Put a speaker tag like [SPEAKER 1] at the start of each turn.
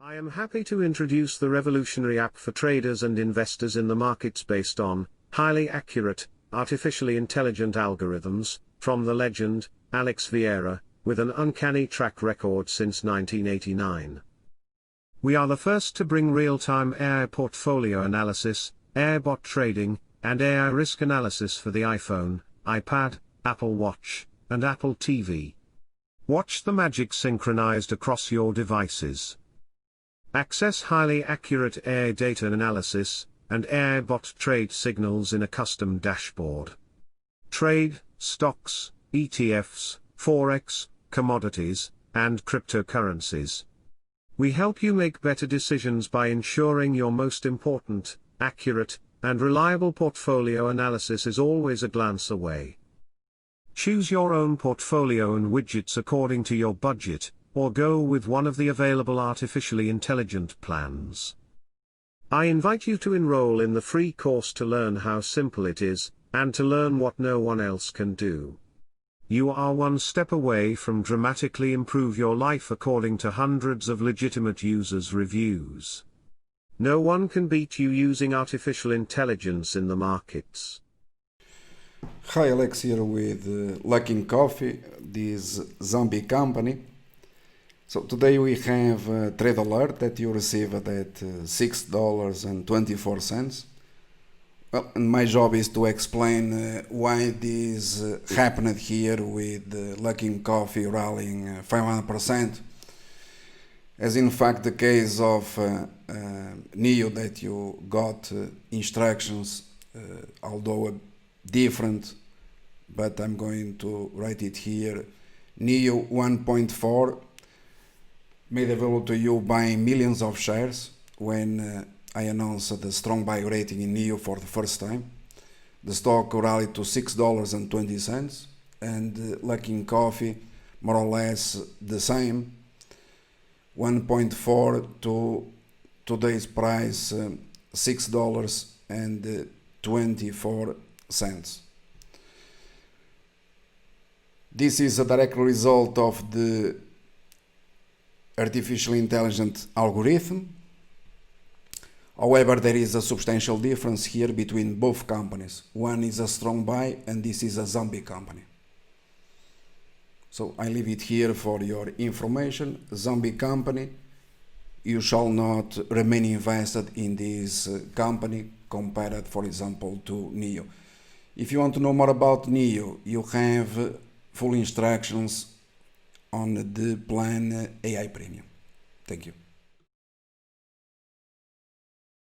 [SPEAKER 1] I am happy to introduce the revolutionary app for traders and investors in the markets based on highly accurate, artificially intelligent algorithms from the legend, Alex Vieira, with an uncanny track record since 1989. We are the first to bring real-time AI portfolio analysis, AI bot trading, and AI risk analysis for the iPhone, iPad, Apple Watch, and Apple TV. Watch the magic synchronized across your devices. Access highly accurate AI data analysis and AI bot trade signals in a custom dashboard. Trade stocks, ETFs, Forex, commodities, and cryptocurrencies. We help you make better decisions by ensuring your most important, accurate, and reliable portfolio analysis is always a glance away. Choose your own portfolio and widgets according to your budget, or go with one of the available artificially intelligent plans. I invite you to enroll in the free course to learn how simple it is, and to learn what no one else can do. You are one step away from dramatically improve your life according to hundreds of legitimate users' reviews. No one can beat you using artificial intelligence in the markets.
[SPEAKER 2] Hi, Alex here with Luckin Coffee, this zombie company. So today we have a trade alert that you received at $6.24. Well, and my job is to explain why this happened here with Luckin Coffee rallying 500%. As in fact the case of NIO that you got instructions, although different, but I'm going to write it here. NIO 1.4 made available to you buying millions of shares when I announced the strong buy rating in NIO for the first time. The stock rallied to $6.20 and Luckin Coffee more or less the same, 1.4 to today's price $6.24. This is a direct result of the artificially intelligent algorithm. However, there is a substantial difference here between both companies. One is a strong buy and this is a zombie company. So I leave it here for your information. Zombie company, you shall not remain invested in this company compared, for example, to NIO. If you want to know more about NIO, you have full instructions on the plan AI Premium. Thank you.